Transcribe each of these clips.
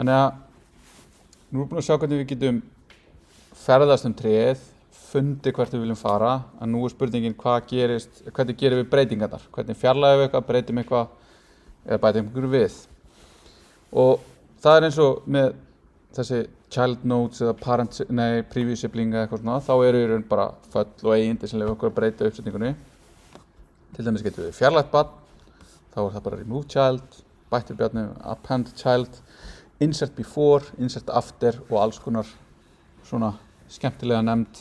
Þannig að nú erum við búin að sjá hvernig við getum ferðast tréð, fundið hvert við viljum fara, en nú spurningin hvað gerist, hvernig gerum við breytingarnar, hvernig fjarlægum við eitthvað, breytum eitthvað eða bætum einhverju við. Og það eins og með þessi child nodes eða previous sibling eða eitthvað svona, þá eru í raun bara föll og eigindi sem leyfa okkur að breyta uppsetningunni. Til dæmis getum við fjarlægt barn, þá það bara remove child, bætt við barni, append child, insert before, insert after og alls konar svona skemmtilega nefnd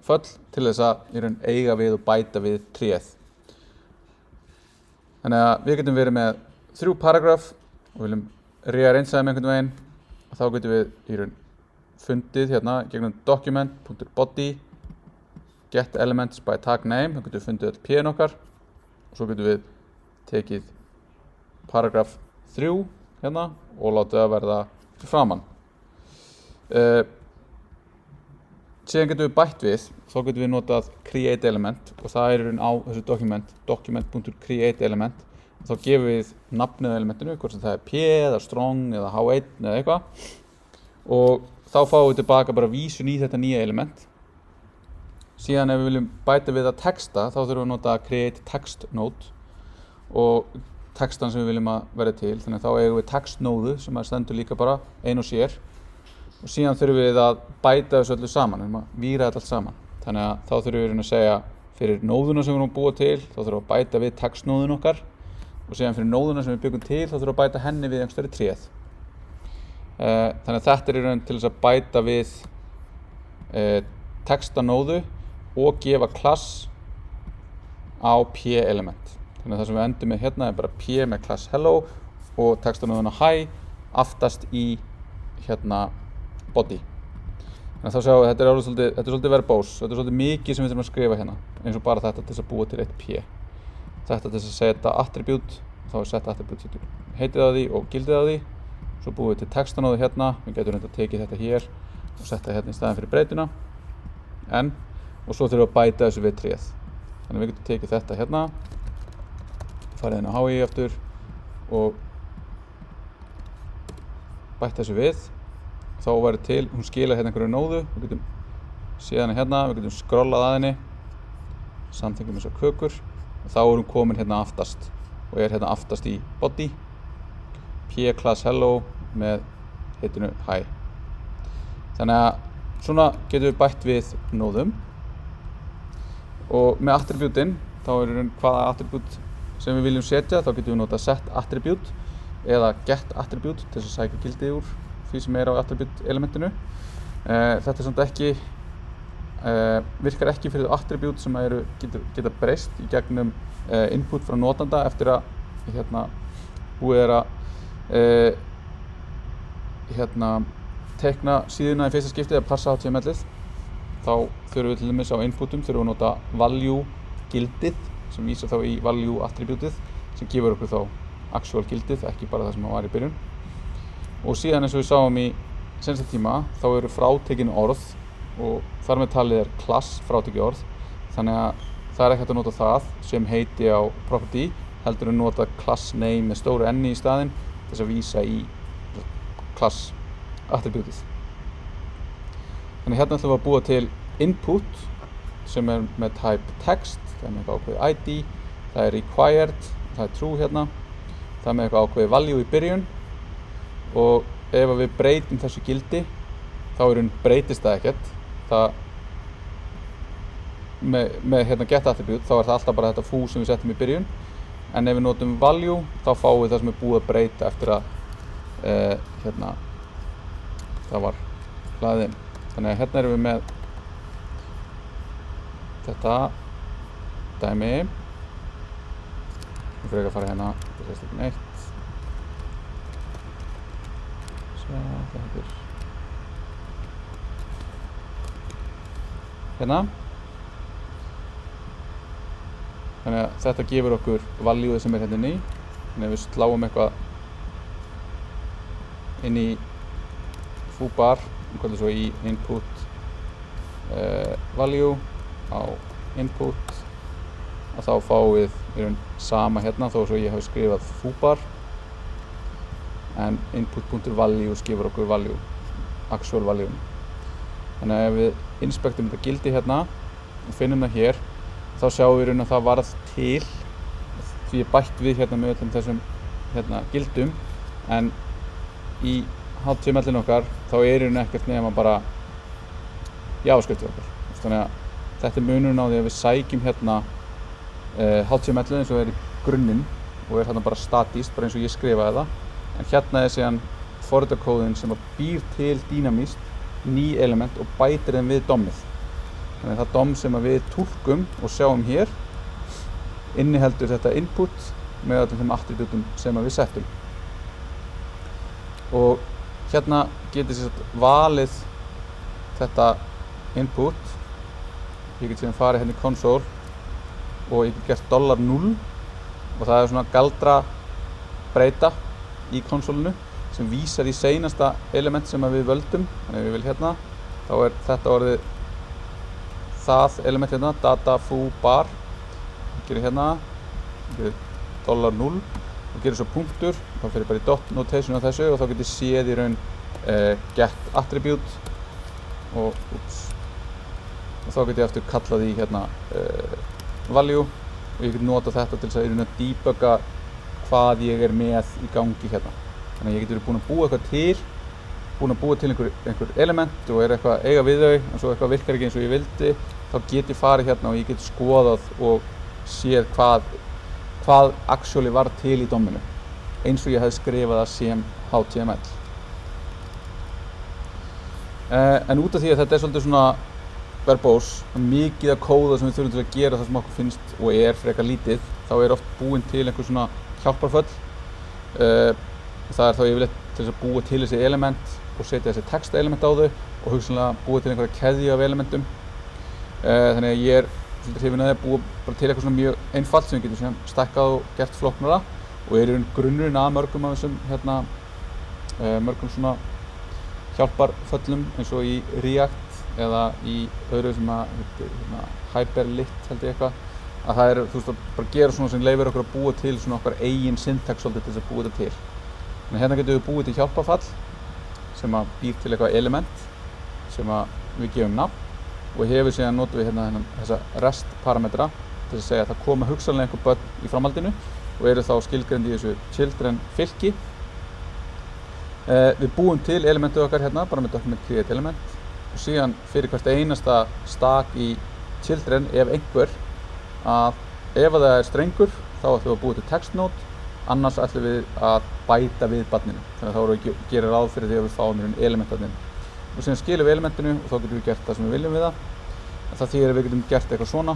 föll til þess að í raun eiga við og bæta við tréð. Þannig að við getum verið með 3 paragraf og viljum rearrangea þeim einhvern veginn og þá getum við í raun fundið hérna gegnum document.body get elements by tag name, þá getum við fundið öll p-in okkar og svo getum við tekið paragraf 3 hérna og látið það verða fyrir framann. Síðan getum við bætt við, þá getum við notað create element og það er í raun á þessu document.create element og þá gefum við nafnið á elementinu, hvort sem það er p eða strong eða h1 eða eitthvað og þá fáum við tilbaka bara vísun í þetta nýja element. Síðan ef við viljum bæta við að texta þá þurfum við að nota create text node og textan sem við viljum að verða til, þannig að þá eigum við textnóðu sem stendur líka bara ein og sér og síðan þurfum við að bæta þessu öllu saman, við að víra þetta allt saman. Þannig að þá þurfum við að segja fyrir nóðuna sem við erum að búa til, þá þurfum við að bæta við textnóðun okkar og síðan fyrir nóðuna sem við byggum til, þá þurfum við að bæta henni við einhverstari tréð. Þannig að þetta er í raun til þess að bæta við textanóðu og gefa klass á p-element. Þannig að það sem við endum með hérna er bara p með class hello og textanóðuna hi aftast í hérna body. Þannig að þá sjáum við þetta er svolítið verbose, þetta er svolítið mikið sem við þurfum að skrifa hérna, eins og bara þetta til þess að búa til eitt p. Þetta til þess að setja attribute, þá er sett attribute heitið á því og gildið á því. Svo búum við til textanóðu hérna, við getum reynda að tekið þetta hér og setja hérna í staðinn fyrir breytuna. Og svo þurfum við að bæta þessu við tréð. Þannig að við getum tekið þetta hérna, farið inn á HI aftur og bætt þessu við. Þá verður til, hún skilar hérna einhverju nóðu, við getum séð hana hérna, við getum skrollað að henni, samþengjum þessar kökur og þá er hún komin hérna aftast og er hérna aftast í body, p-class hello með heitinu hi. Þannig að svona getum við bætt við nóðum og með attribute-in, þá er hvaða attribute sem við viljum setja, þá getum við notað set attribute eða get attribute til þess að sækja gildið úr því sem er á attribute elementinu. Þetta er samt ekki, virkar ekki fyrir attribute sem geta breyst í gegnum input frá notanda eftir að búið er að teikna síðuna í fyrsta skiptið að passa HTML-ið. Þá þurfum við til dæmis á inputum þurfum við að nota value gildið sem vísar þá í value attributið sem gefur okkur þá actual gildið, ekki bara það sem var í byrjun. Og síðan eins og við sáum í seinasta tíma, þá eru frátekin orð og þar með talið er class frátekið orð. Þannig að það er ekki hægt að nota það sem heiti á property, heldur að nota class name með stóru n í staðinn til þess að vísa í class attributið. Þannig hérna ætlum við að búa til input sem er með type text, það er með eitthvað ákveðið ID, það er required, það er true hérna, það er með eitthvað ákveðið value í byrjun og ef við breytum þessu gildi þá breytist það ekkert. Það með hérna get attribute þá er það alltaf bara þetta foo sem við settum í byrjun, en ef við notum value þá fáum við það sem er búið að breyta eftir að það var hlaðið inn. Þannig að hérna erum við með þetta dæmi. Við fyrir ekki að fara hérna, þetta sést ekki neitt. Hérna. Þannig að þetta gefur okkur valjúið sem er hérna inn í. Þannig að við sláum eitthvað inn í foobar, hvað svo í input value á input og þá fáum við sama hérna þó svo ég hafi skrifað foobar. en input.value skifur okkur value, actual value. Þannig að ef við inspektum þetta gildi hérna og finnum það hér, þá sjáum við í raun að það varð til, því ég bætt við hérna með öllum þessum gildum, en í HTML-inu okkar þá í raun ekkert nema bara JavaScript okkar. Þannig að þetta munurinn á því að við sækjum hérna HTML-ið eins og í grunninn og hérna bara statískt, bara eins og ég skrifaði það, en hérna síðan forritakóðinn sem býr til dýnamískt ný element og bætir þeim við DOM-ið. Þannig að það DOM sem við túlkum og sjáum hér inniheldur þetta input með öllum þeim attribútum sem við settum. Og hérna getið sér valið þetta input. Ég get síðan farið hérna í console og ég get gert $0 og það svona galdra breyta í konsolinu sem vísar í seinasta element sem við völdum. Þannig ef ég vil hérna, þá þetta orðið það element hérna, data foo bar. Ég gerir hérna, ég gerir $0 og gerir svo punktur, þá fer ég bara í dot notation á þessu og þá get ég séð í raun get attribute og þá get ég aftur kallað í hérna value og ég get nota þetta til þess að debugga hvað ég með í gangi hérna. Þannig að ég get verið búinn að búa eitthvað til, búinn að búa til einhver element og eitthvað eiga við þau, en svo eitthvað virkar ekki eins og ég vildi, þá get ég farið hérna og ég get skoðað og séð hvað actually var til í DOM-inu, eins og ég hef skrifað það sem HTML. En út af því að þetta svolítið svona verbose, mikið að kóða sem við þurfum til að gera það sem okkur finnst og frekar lítið, þá oft búin til einhver svona hjálparföll. Það þá yfirleitt til þess að búa til þessi element og setja þessi texta element á þau og hugsanlega búa til einhverja keðju af elementum. Þannig að ég svolítið hrifinn að það búa bara til eitthvað svona mjög einfalt sem við getum síðan stækkað og gert flóknara og í raun grunnurinn að mörgum af þessum mörgum svona hjálparföllum eins og í React eða í öðru sem Hyperlit held ég eitthvað, að það þú veist að bara gera svona sem leyfir okkur að búa til svona okkar eigin syntax svolítið til þess að búa þetta til. Þannig hérna getum við búið til hjálparfall sem býr til eitthvað element sem við gefum nafn og hefur síðan notum við hérna þessa REST parametra til að segja að það koma hugsanlega einhver börn í framhaldinu og eru þá skilgreind í þessu children fylki. Við búum til elementið okkar hérna bara með document create element og síðan fyrir hvert einasta stak í children ef einhver að ef það strengur þá ætlum við að búa til text node, annars ætlum við að bæta við barninu. Þannig að þá erum við að gera ráð fyrir því að við fáum elementarnir. Og síðan skilum við elementinu og þá getum við gert það sem við viljum við það. En það þýðir að við getum gert eitthvað svona,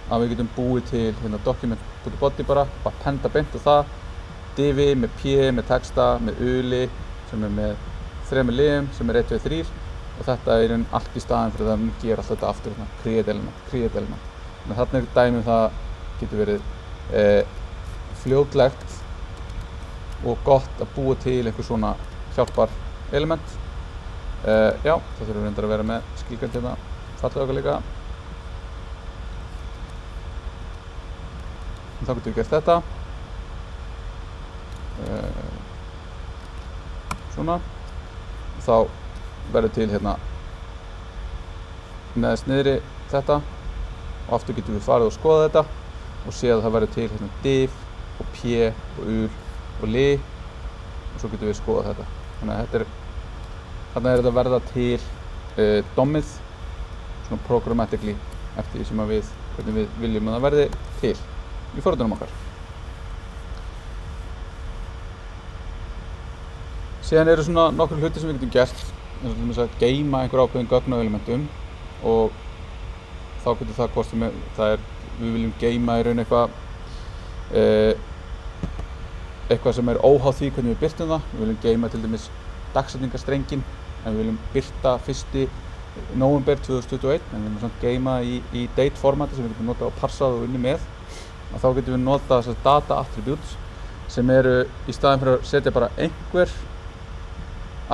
að við getum búið til hérna document.body bara appenda beint á það, divi með p, með texta, með uli sem með 3 liðum sem 1, 2, 3 og þetta í raun allt í staðinn fyrir að gera alltaf þetta aftur hérna, create element. Þannig að þarna dæmi það getur verið fljótlegt og gott að búa til einhver svona hjálpar element. Já, það þurfum við reyndar að vera með skilgreind hérna fallið okkar líka. Þá getum við gert þetta. Svona. Þá verður til hérna neðst niðri þetta og aftur getum við farið og skoða þetta og séð að það verður til hérna div og p og ul og li og svo getum við skoðað þetta. Þannig að þarna þetta að verða til DOM-ið svona programmatically eftir því sem hvernig við viljum að það verði til í forritunum okkar. Síðan eru svona nokkur hluti sem við getum gert, eins og til dæmis að geyma einhver ákveðin gögn á elementum og þá getur það hvort sem við viljum geyma í raun eitthvað sem óháð því hvernig við birtum það. Við viljum geyma til dæmis dagsetningarstrenginn en við viljum birta 1. nóvember 2021 en við viljum samt geyma í date formati sem við getum notað og parsað og unni með. Og þá getum við notað þessar data attributes sem eru í staðinn fyrir að setja bara einhver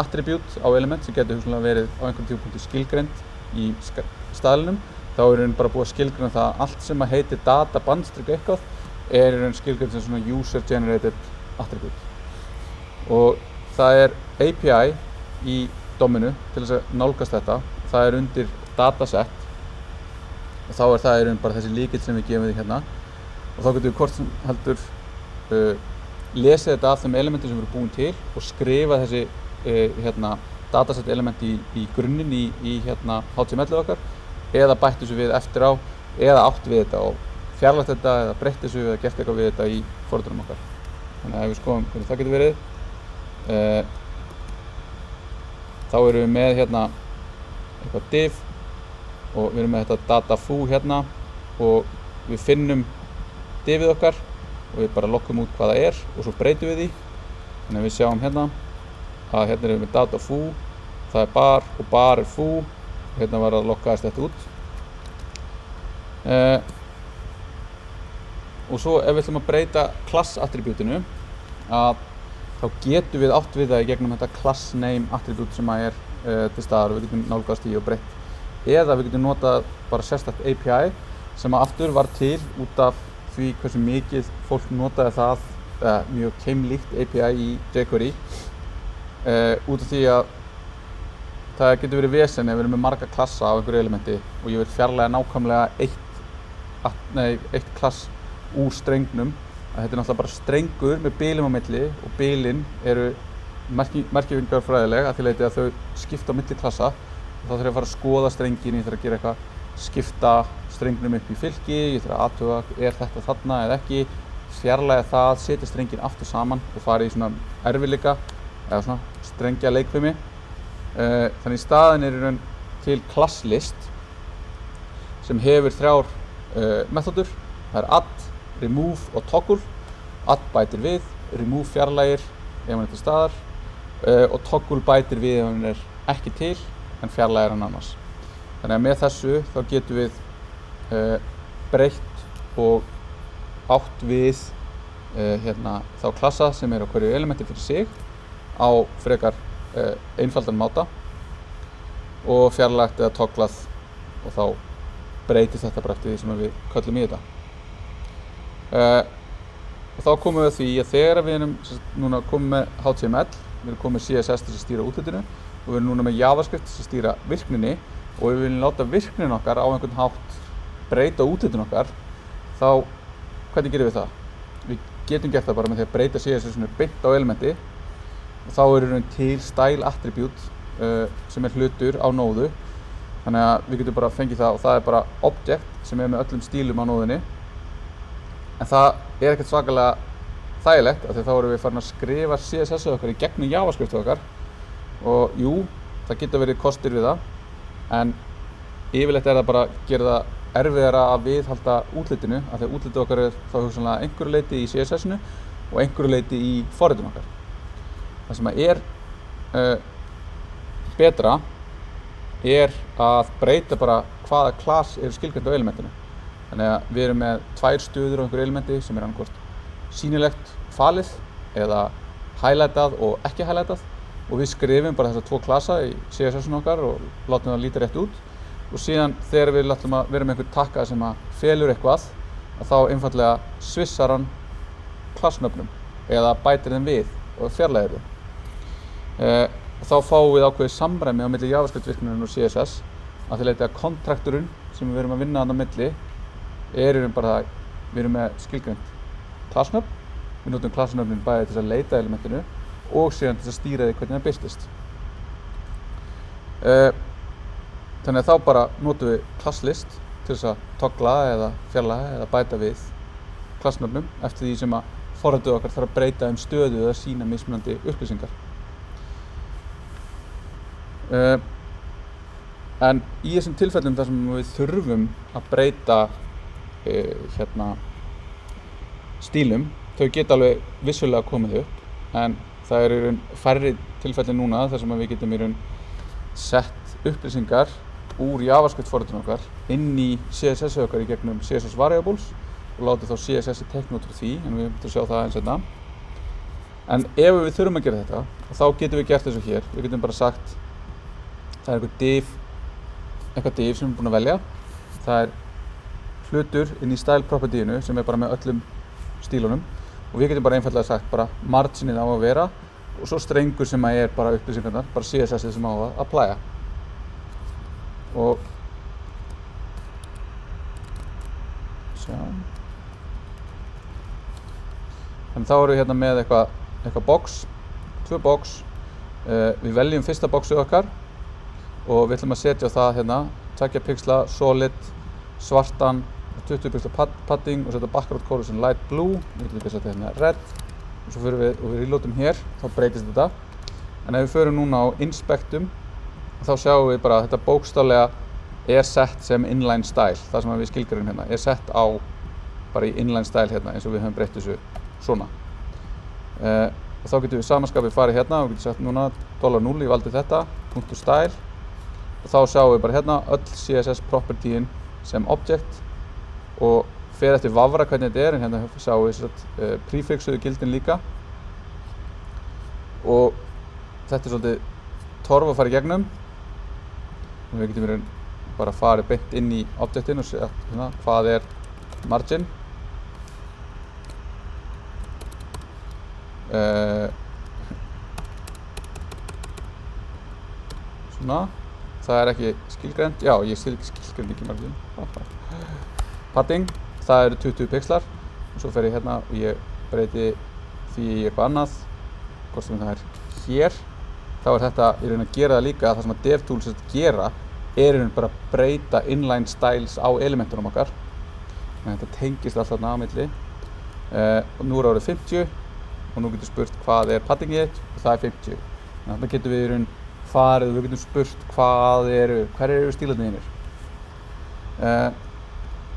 attribute á element sem getur hugsanlega verið á einhverjum tímapunkti skilgreind í staðlinum. Þá er bara búið að skilgreina það að allt sem heitir data bandstrykk eitthvað er skilgreind sem svona user generated attribute. og það er API í DOM-inu til þess að nálgast þetta. Það er undir dataset og þá er það í raun bara þessi lykill sem við gefum því hérna og þá getum við hvort sem heldur lesið þetta af þeim elementum sem við erum búin til og skrifa þessi dataset element í grunninn í HTML-ið okkar eða bætt þessu við eftir á eða átt við þetta og fjarlægt þetta eða breytt þessu eða gert eitthvað við þetta í forritunum okkar. Þannig að ef við skoðum hvernig það getur verið þá erum við með hérna eitthvað div og við erum með þetta data-foo hérna og við finnum divið okkar og við bara loggum út hvað það er og svo breytum við því. Þannig að við sjáum hérna að hérna erum við með data-foo, það er bar og bar er foo og hérna var að loggaðist þetta út. Og svo ef við ætlum að breyta class-attribútinu þá getum við átt við það í gegnum þetta class-name-attribút sem er til staðar og við getum nálgast í og breytt eða við getum notað bara sérstakt API sem aftur var til út af því hversu mikið fólk notaði það mjög keimlíkt API í jQuery út af því að það getur verið vesen ef við erum með marga klassa á einhverju elementi og ég vil fjarlæga nákvæmlega eitt klass úr strengnum að þetta er náttúrulega bara strengur með bilum á milli og bilin eru merkingarfræðileg að því leyti að þau skipta á milli klassa og þá þarf ég að fara að skoða strengin, ég þarf að gera eitthvað, skipta strengnum upp í fylki, ég þarf að athuga er þetta þarna eða ekki, fjarlæga það, setja strengin aftur saman og fara í svona erfiðleika eða svona strengja leikfimi. Þannig í staðinn er í raun til ClassList sem hefur þrjár methodur. Það er add, remove og toggle. Add bætir við, remove fjarlægir ef hann er til staðar og toggle bætir við ef hann er ekki til en fjarlægir hann annars. Þannig að með þessu þá getum við breytt og átt við þá klassa sem er á hverju elementi fyrir sig á frekar einfaldan máta og fjarlægt eða togglað og þá breytist þetta bara eftir því sem við köllum í þetta. Og þá komum við að því að þegar við erum núna komið með HTML, við erum komið með CSS til að stýra útlitinu og við erum núna með JavaScript til að stýra virkninni og við viljum láta virknin okkar á einhvern hátt breyta útlitinu okkar, þá hvernig gerum við það? Við getum gert það bara með því að breyta CSS-inu beint á elementi og þá er til style attribute sem er hlutur á nóðu þannig að við getum bara fengið það og það er bara object sem er með öllum stílum á nóðunni en það er ekkert svakalega þægilegt af því þá erum við farin að skrifa CSS-ið okkar í gegnum JavaScript okkar og jú, það getur verið kostir við það en yfirleitt er það bara að gera það erfiðara að viðhalda útlitinu af því að útlitið okkar er þá hugsanlega einhverju leyti í CSS-inu og einhverju leyti í forritinu okkar. Það sem er betra er að breyta bara hvaða class eru skilgreind á elementinu. Þannig að við erum með tvær stöður á einhverju elementi sem er annað hvort sýnilegt falið eða highlightað og ekki highlightað og við skrifum bara þessar tvo klassa í CSS-inu okkar og látum það líta rétt út og síðan þegar við látum að vera með einhver takka sem að felur eitthvað að þá einfallega svissar hann klassnöfnum eða bætir þeim við og fjarlægir þeim. Þá fáum við ákveðið samræmi á milli JavaScript virkninnar og CSS að því leyti að kontrakturinn sem við erum að vinna þarna á milli er bara það við erum með skilgreind klassnöfn, við notum klassnöfnin bæði til að leita elementinu og síðan til að stýra því hvernig það birtist. Þannig að þá bara notum við ClassList til þess að toggla eða fjarlæga eða bæta við klassnöfnum eftir því sem að forritið okkar þarf að breyta stöðu eða sýna mismunandi upplýsingar. En í þessum tilfellum þar sem við þurfum að breyta stílum, þau geta alveg vissulega komið upp en það eru færri tilfelli núna þar sem við getum sett upplýsingar úr JavaScript forritinu okkar inn í CSS okkar í gegnum CSS variables og látið þá CSS teikna út frá því en við myndum að sjá það aðeins seinna. En ef við þurfum að gera þetta þá getum við gert þessu hér, við getum bara sagt það er eitthvað div sem við erum búin að velja. Það er hlutur inn í style property-inu sem er bara með öllum stílunum og við getum bara einfallega sagt bara marginið á að vera og svo strengur sem er bara upplýsingarnar, bara CSS-ið sem á að applya. Og sjá. Þannig þá erum við hérna með eitthvað box, 2 box. Við veljum fyrsta boxið okkar og við ætlum að setja á það hérna 2 pixla solid, svartan, 20 pixla padding og setja background color sem light blue. Við ætlum að setja hérna red og svo fyrir við og við reloadum hér, þá breytist þetta. En ef við förum núna á inspectum, þá sjáum við bara að þetta bókstaflega sett sem inline style. Það sem við skilgreinum hérna sett á bara í inline style hérna eins og við höfum breytt þessu svona. Og þá getum við samanskapið farið hérna og getum sett núna $0, ég valdi þetta, .style og þá sjáum við bara hérna öll CSS propertyin sem object og fer eftir vafra hvernig þetta en hérna sjáum við prefixuðu gildin líka og þetta svolítið torf að fara í gegnum og við getum bara farið beint inn í objectin og séð hérna hvað margin svona, það ekki skilgreint, já ég skilgreint ekki margin padding, það eru 20 pixlar og svo fer ég hérna og ég breyti því í eitthvað annað hvort sem það hér þá þetta í raun að gera það líka það sem að DevTools gera í raun bara að breyta inline styles á elementunum okkar en þetta tengist alltaf þarna á milli og nú árið 50 og nú getum spurt hvað paddingið þitt og það 50 þannig að getum við í raun farið og við getum spurt hver eru stílarnir þínir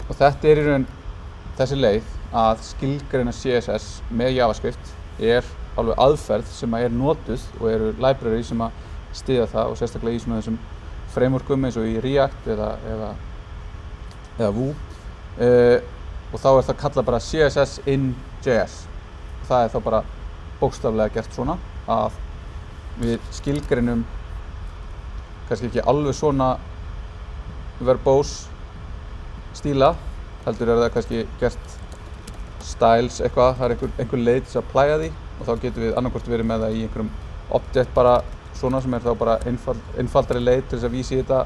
og þetta í raun þessi leið að skilgreina CSS með JavaScript alveg aðferð sem notuð og eru library sem að styðja það og sérstaklega í svona þessum frameworkum eins og í React eða Vue og þá það kallað bara CSS in JS og það þá bara bókstaflega gert svona að við skilgreinum kannski ekki alveg svona verbose stíla heldur það kannski gert styles eitthvað, það einhver leið til að playa því og þá getum við annarkvort verið með það í einhverjum object bara svona sem þá bara einfaldari leið til þess að vísa í þetta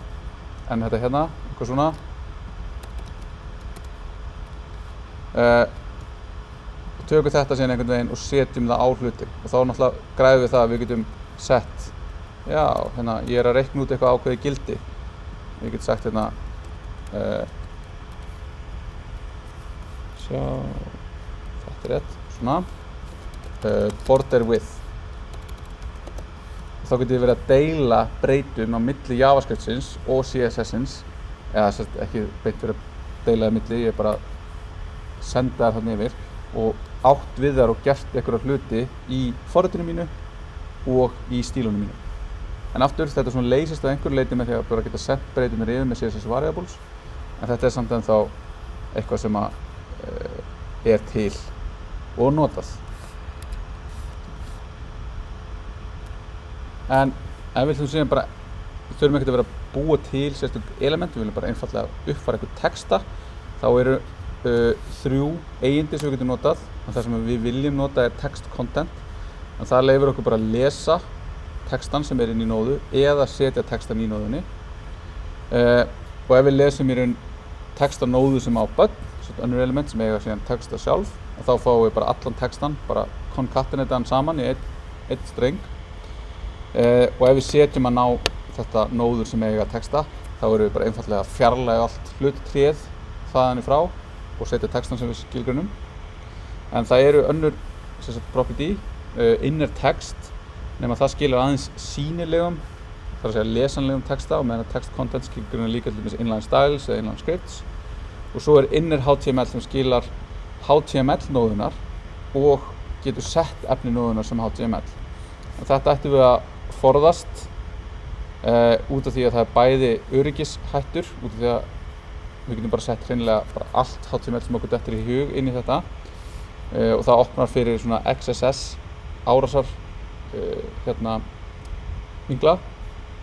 en þetta hérna, eitthvað svona og tökum þetta síðan einhvern veginn og setjum það á hluti og þá náttúrulega græðum við það að við getum sett já, hérna, ég að reikna út eitthvað ákveðið gildi ég get sagt hérna sjá þetta rétt, svona border width þá getum við verið að deila breytum á milli JavaScriptsins og CSS-ins eða ekki beint verið að deila á milli, ég bara senda þær þarna yfir og átt við þær og gert einhverja hluti í forritinu mínu og í stílunum mínu en aftur þetta svona leysist að einhverju leyti með því að bara geta sendt breytumir yfir með CSS variables en þetta samt ennþá eitthvað sem að til og notað en ef við ætlum síðan bara við þurfum ekkert að vera að búa til sérstök element, við viljum bara einfaldlega uppfæra eitthvað texta þá eru 3 eigindi sem við getum notað og það sem við viljum nota text content en það leyfir okkur bara að lesa textan sem inn í nóðu eða setja textan í nóðunni og ef við lesum í raun texta nóðu sem á button önnur element sem eiga síðan texta sjálf og þá fáum við bara allan textan bara concatenate hann saman í einn streng og ef við setjum að ná þetta nóður sem eiga texta þá erum við bara einfaldlega að fjarlægja allt hluttréð þaðan í frá og setja textan sem við skilgreinum en það eru önnur property inner text nema það skilur aðeins sýnilegum það að segja lesanlegum texta og meðan að text content skilgreinir líka til dæmis inline styles eða inline scripts og svo inner HTML sem skilar HTML nóðunar og getur sett efni nóðunar sem HTML en þetta ættum við að forðast út af því að það bæði öryggishættur út af því að við getum bara sett hreinlega bara allt HTML sem okkur dettur í hug inn í þetta og það opnar fyrir svona XSS árásar vingla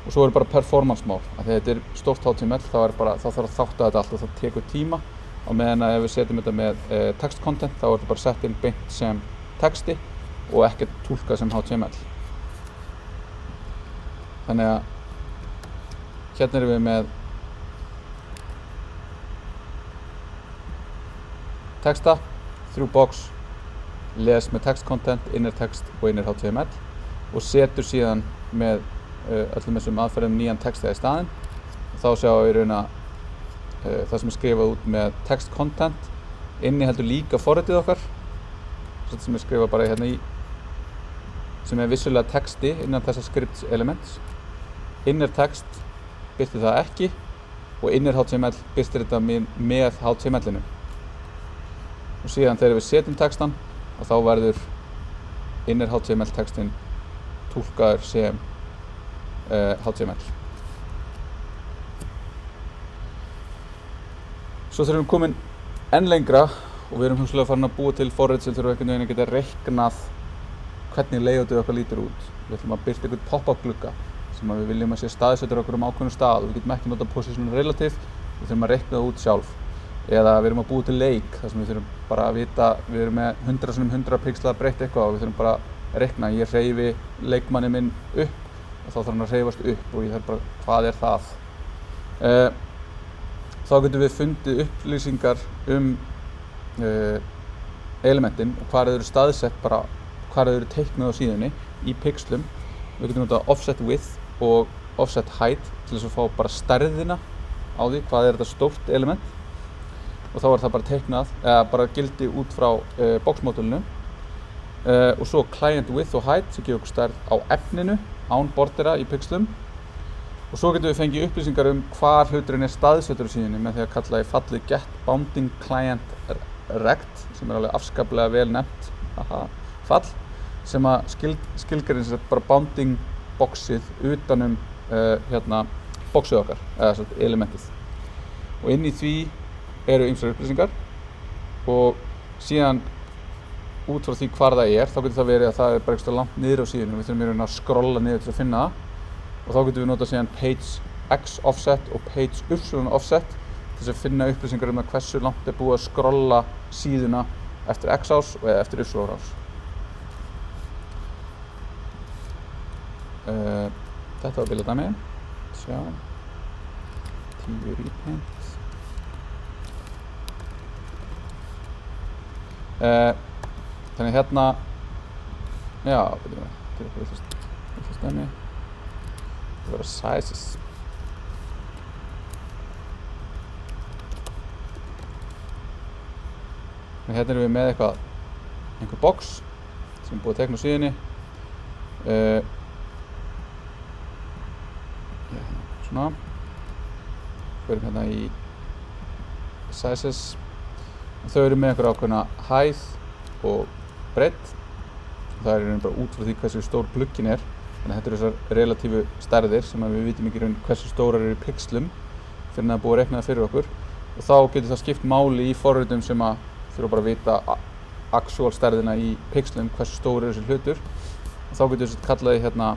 og svo bara performance mál að þetta stórt HTML þá þarf að þátta þetta allt og það tekur tíma og meðan ef við setjum þetta með text content þá þetta bara sett inn beint sem texti og ekkert túlkað sem HTML Þannig að hérna erum við með texta, through box, les með text content, inner text og inner HTML og setur síðan með öllum þessum aðferðum nýjan texta í staðinn. Og þá sjáum við í raun að það sem er skrifað út með text content inniheldur líka forritið okkar sem er skrifað bara hérna í sem er vissulega texti innan þessa scripts elements. Inner text birtir það ekki og inner HTML birtir þetta með HTML-inu. Og síðan þegar við setjum textan og þá verður inner HTML textin túlkaður sem HTML. Svo þegar við erum komin enn lengra og við erum hugsanlega farin að búa til forrit sem þurfum einhvern veginn að geta reiknað hvernig layoutið okkar lítur út. Við ætlum að birta einhvern pop-up glugga sem við viljum að sé staðsettur okkur ákveðnum stað og við getum ekki notað position relative, við þurfum að reikna það út sjálf. Eða við erum að búa til leik þar sem við þurfum bara að vita, við erum með 100x100 pixla að breyta eitthvað og við þurfum bara að reikna. Ég hreyfi leikmanni minn upp og þá þarf hann að hreyfast upp og ég þarf bara, hvað er það? Þá getum við fundið upplýsingar elementin og hvar þau eru staðsett, bara hvar þau eru teiknuð á síðunni í pixlum. Við getum notað offset width og offset height til þess að fá bara stærðina á því, hvað er þetta stórt element. Og þá er það bara teiknað, eða bara gildi út frá boxmódulinu. Og svo client width og height sem gefur okkur stærð á efninu án bordera í pixlum. Og svo getum við fengið upplýsingar hvar hluturinn er staðsettur á síðunni með því að kalla í falli get bounding client rect sem er alveg afskaplega vel nefnt fall sem að skilgreinir sem bara bounding boxið utanum boxið okkar, eða elementið. Og inn í því eru ýmsar upplýsingar og síðan út frá því hvar það er, þá getur það verið að það er bara eitthvað langt niður á síðunni. Við þurfum í raun að skrolla niður til að finna það og þá getum við notað síðan page x offset og page y offset til þess að finna upplýsingar það hversu langt er búið að skrolla síðuna eftir x ás og eða eftir y ás. Þetta var bilað dæmi. Sjá. 10 repaint. Þannig hérna, já, byrjum við, til okkur villast dæmi. Það verður sizes. Þannig hérna erum við með einhver box sem er búið að teikna á síðunni. Svona. Við erum hérna í sizes. Þau eru með einhver ákveðna hæð og breidd. Það er bara út frá því hversu stór glugginn er. Þannig að þetta eru þessar relatífu stærðir sem við vitum ekki hversu stórar eru í pixlum fyrir að það er búið að reikna það fyrir okkur. Og þá getur það skipt máli í forritum sem að þurfa bara að vita actual stærðina í pixlum, hversu stór eru þessi hlutur. Og þá getur við kallaði hérna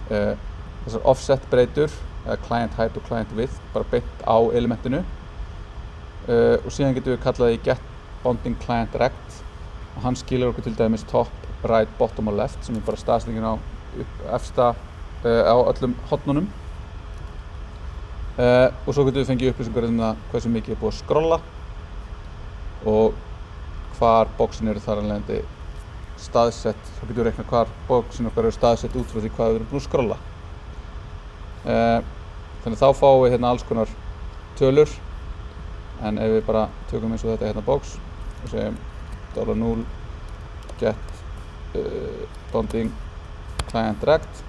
þessar offset breytur, eða client height og client width, bara beint á elementinu. Og síðan getum við kallaði get bounding client rect og hann skilar okkur til dæmis top, right, bottom og left sem er bara staðsetningin á efsta á öllum hornunum. Og svo getum við fengið upplýsingar það hversu mikið er búið að skrolla og hvar boxin eru þar af leiðandi staðsett. Þá getum við reiknað hvar boxin okkar eru staðsett út frá því hvað við erum búin að skrolla. Þannig þá fáum við hérna alls konar tölur. En ef við bara tökum eins og þetta hérna box og segjum $0 get bounding client rect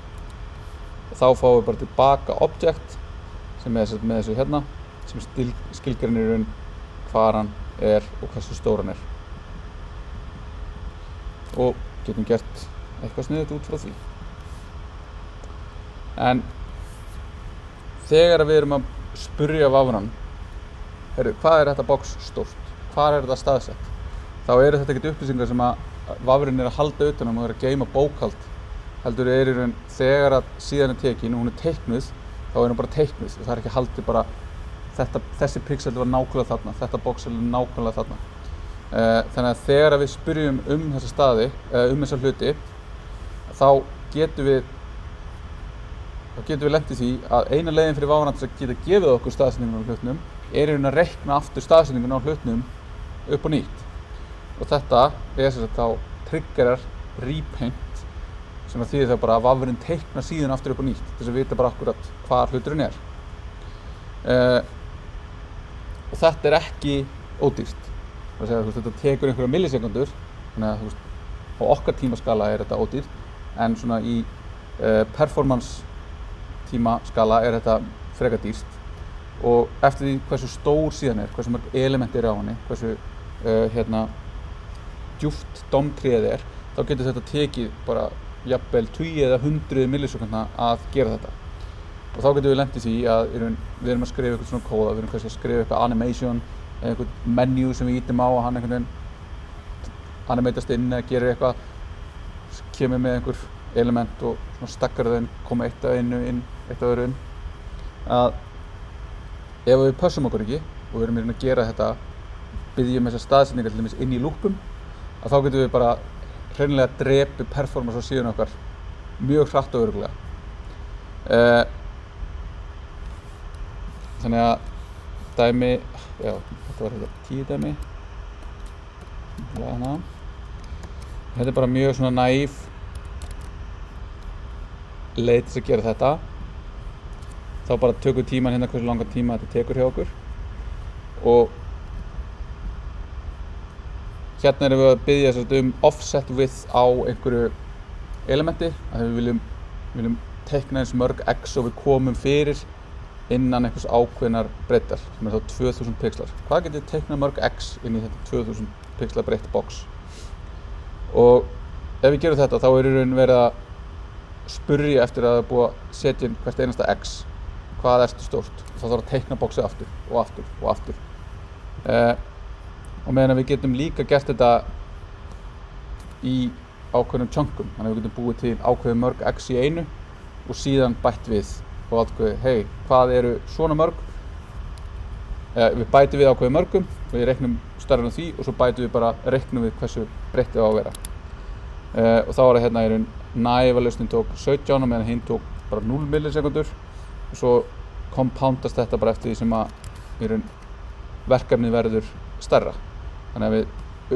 og þá fáum við bara tilbaka object sem er með þessu hérna sem skilgreinir hvar hann er og hversu stór hann er og getum gert eitthvað sniðugt út frá því. En þegar við erum að spyrja vafran hvað er þetta box stórt? Hvar er þetta staðsett? Þá eru þetta ekkert upplýsingar sem að vafrinn er að halda utanum og er að geyma bókhald. Heldur er í raun þegar að síðan er tekin og hún er teiknuð, þá er hún bara teiknuð og það er ekki haldið bara þessi pixel var nákvæmlega þarna, þetta box er nákvæmlega þarna. Þannig að þegar við spyrjum þessa staði, þessa hluti, þá getum við þá getum við lent í því að eina leiðin fyrir Vafran til að geta gefið okkur staðsetningun á hlutnum er í raun að reikna aftur staðsetningun á hlutnum upp og nýtt. Og þetta er sem sagt þá triggerar repaint, sem að þýðir það bara að Vafrinn teiknar síðan aftur upp og nýtt til þess að vita bara akkurat hvar hluturinn er. Og þetta er ekki ódýrt. Það segja, þetta tekur einhverja millisekundur, þannig að á okkar tímaskala er þetta ódýrt, en svona í performance tímaskala er þetta frekar dýrt. Og eftir því hversu stór síðan er, hversu mörg element eru á henni, hversu djúpt dómtréð er, þá getur þetta tekið bara jafnvel 20 eða 100 millisekundna að gera þetta. Og þá getum við lent í því að við erum að skrifa eitthvað svona kóða, við erum kannski að skrifa eitthvað animation eða eitthvað menu sem við ítum á og hann einhvern veginn animatast inn eða gerir eitthvað, kemur með einhver element og svona stakkar þau inn, koma eitt af einu inn, eitt af öðru inn. Að ef við pössum okkur ekki og við erum í raun að gera þetta, byggjum þessar staðsetningar til dæmis inn í loopum, að þá getum við bara hreinlega drepi performance á síðan okkar mjög hratt og örugglega. Þannig að dæmi, já, þetta var þetta 10 dæmi. Þetta er bara mjög svona naív leið til að gera þetta. Þá bara tökum tíman hérna hversu langan tíma þetta tekur hjá okkur. Og hérna erum við að biðja offset width á einhverju elementi, að við viljum teikna eins mörg x og við komum fyrir innan einhvers ákveðnar breiddar, sem er þá 2000 pixlar. Hvað getur teiknað mörg x inn í þetta 2000 pixlar breitt box? Og ef við gerum þetta, þá er í raun verið að spurja eftir að það er búið að setja inn hvert einasta x. Hvað ertu stórt? Þá þarf að teikna boxið aftur og aftur og aftur. Og meðan við getum líka gert þetta í ákveðnum chunkum, þannig að við getum búið til ákveðið mörg x í einu og síðan bætt við og ákveðið, hei, hvað eru svona mörg? Við bætum við ákveðið mörgum og við reiknum stærðan á því og svo bætum við bara reiknum við hversu breytt það á að vera. Og þá var það hérna í raun næva lausnin tók 17 og meðan hinn tók bara 0 millisekundur og svo compoundast þetta bara eftir því sem að í raun verkefnið verður stærra. Þannig að við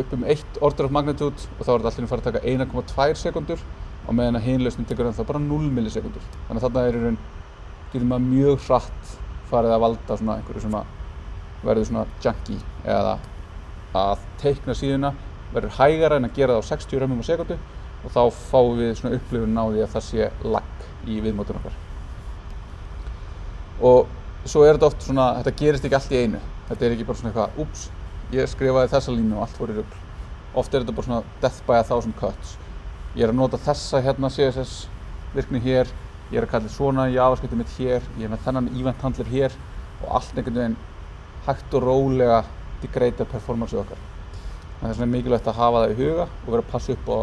uppum 1 order of magnitude og þá er þetta allir að fara að taka 1,2 sekundur og meðan að hinn lausnin tekur þá bara 0 millisekundur. Þannig að þarna er í raun getur maður mjög hratt farið að valda svona einhverju sem að verður svona junky eða að teikna síðuna verður hægara en að gera það á 60 römmum á sekundu og þá fáum við svona upplifun á því að það sé lag í viðmótun okkar. Og svo er þetta oft svona, þetta gerist ekki allt í einu. Þetta er ekki bara svona eitthvað, úps, ég skrifaði þessa línu og allt fór í rugl. Oft er þetta bara svona death by 1000 cuts. Ég er að nota þessa hérna CSS virkni hér, ég er að kalla svona JavaScript mitt hér, ég er með þennan event handler hér og allt einhvern veginn hægt og rólega degrada performance okkar. Það er svona mikilvægt að hafa það í huga og vera að passa upp á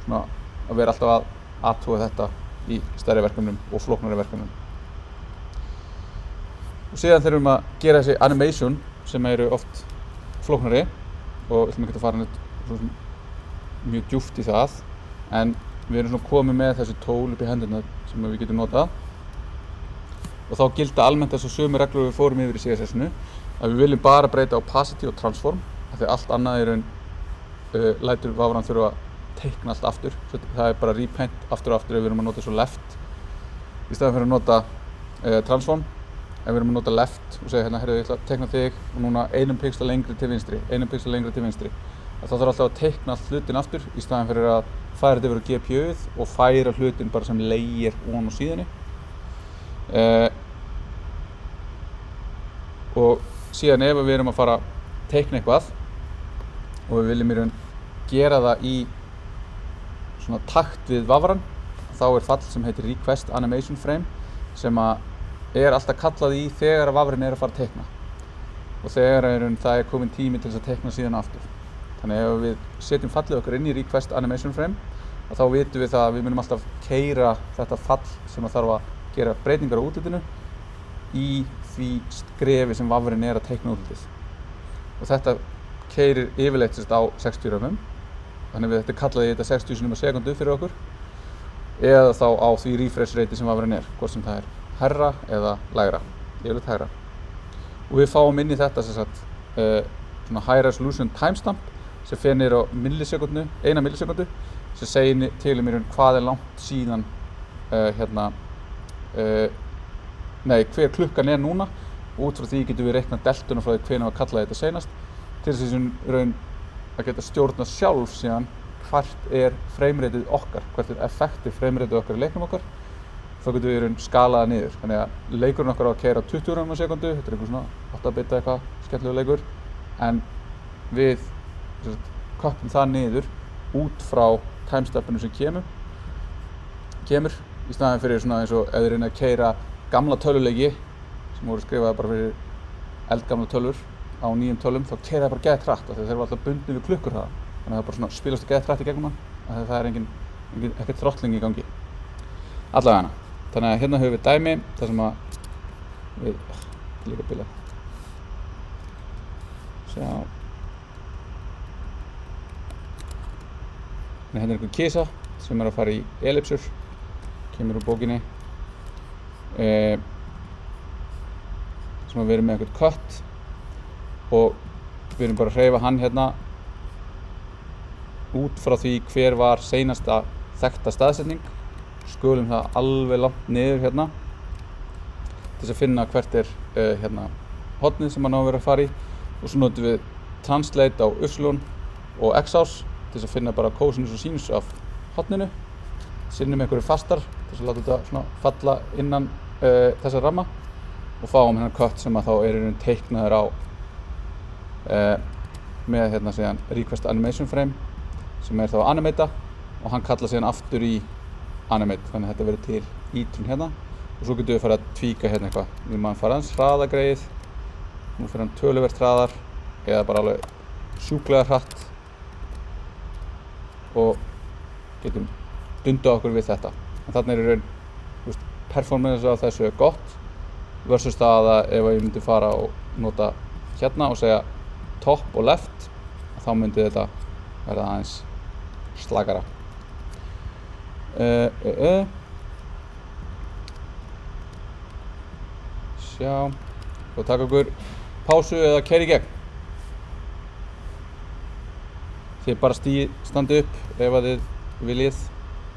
svona að vera alltaf að athuga þetta í stærri verkefnum og flóknari verkefnum. Og síðan þurfum að gera þessi animation sem eru oft flóknari og við ætlum ekki að fara neitt mjög djúpt í það, en við erum svona komið með þessi tól upp í hendurnar sem við getum notað og þá gilda almennt þess að sömu reglur við fórum yfir í CSS-inu að við viljum bara breyta opacity og transform af því allt annað er lætur Vafran þurfa að teikna allt aftur. Það er bara repaint aftur og aftur ef við erum að nota svo left í staðinn fyrir að nota transform. Ef við erum að nota left og segja hérna, heyrðu, ég ætla að teikna þig og núna 1 pixel lengri til vinstri, 1 pixel lengri til vinstri. Þá þarf alltaf að teikna allt hlutin aftur í staðinn fyrir að færa þetta yfir á GPU-ið og færa hlutin bara sem layer ofan á síðunni. Og síðan ef við erum að fara að teikna eitthvað og við viljum í raun gera það í svona takt við Vafran, þá er fall sem heitir request animation frame sem er alltaf kallað í þegar að Vafrin er að fara að teikna og þegar það er komin tími til þess að teikna síðan aftur. Þannig ef við setjum fallið okkar inn í request animation frame þá vitum við það að við munum alltaf keyra þetta fall sem þarf að gera breytingar á útlitinu í því skrefi sem Vafrin er að teikna útlitið. Og þetta keyrir yfirleitt á 60 römmum. Þannig við þetta kallaði þetta 60 sinnum á sekundu fyrir okkur eða þá á því refresh rate sem vafrinn hvort sem það hærra eða lægra, yfirleitt hærra. Og við fáum inn í þetta sem sagt svona high resolution timestamp sem fer niður á millisekundu, 1 millisekundu, sem segir til mér hvað langt síðan hver klukkan núna, og út frá því getum við reiknað deltuna frá því hvenær var kallað þetta seinast, til þess að raun að geta stjórna sjálf síðan hvert frameratið okkar, hvert effektiv frameratið okkar í leiknum okkar. Þá getum við raun skalaða niður. Þannig að leikurinn okkar á að keyra 20 frames á sekundu, þetta einhver svona 8 bita eitthvað skemmtilegur leikur, en við köppum það niður út frá timestampinu sem kemur í staðinn fyrir svona eins og ef þið reyna að keyra gamla tölvuleiki sem voru skrifaði bara fyrir eldgamla tölvur á nýjum tölvum, þá keyra það bara geðveikt hratt af því þeir eru alltaf bundnir við klukkur þaðan. Þannig að það bara svona spilast geðveikt hratt í gegnum hann, af því það ekkert throttling í gangi. Allavega. Þannig að hérna höfum við dæmi þar sem að við líka bila. Sjá. Hérna einhver kisa sem að fara í ellipsur, kemur úr bókinni. Sem að við erum með einhvern kött og við erum bara að hreyfa hann hérna út frá því hver var seinasta þekkta staðsetning. Skulum það alveg langt niður hérna til þess að finna hvert hérna hornið sem hann á að vera að fara í, og svo notum við translate á y og x-ás til þess að finna bara cosinus og sinus af horninu, sinnum einhverju fastar til þess að láta þetta svona falla innan þessa ramma og fáum hérna kött sem að þá í raun teiknaður á með hérna síðan request animation frame sem þá að animata, og hann kalla síðan aftur í animate, þannig að þetta verður til ítrun hérna, og svo getum við fara að tvíka hérna eitthvað. Við maður fara aðeins hraða greið, nú fyrir hann töluvert hraðar eða bara alveg sjúklega hratt og getum dundað okkur við þetta. En þarna í raun, performance á þessu gott versus það að ef ég myndi fara og nota hérna og segja top og left, þá myndi þetta verða aðeins slakara. Sjá, og taka okkur pásu eða keyra í gegn. Þið bara standið upp ef að þið viljið.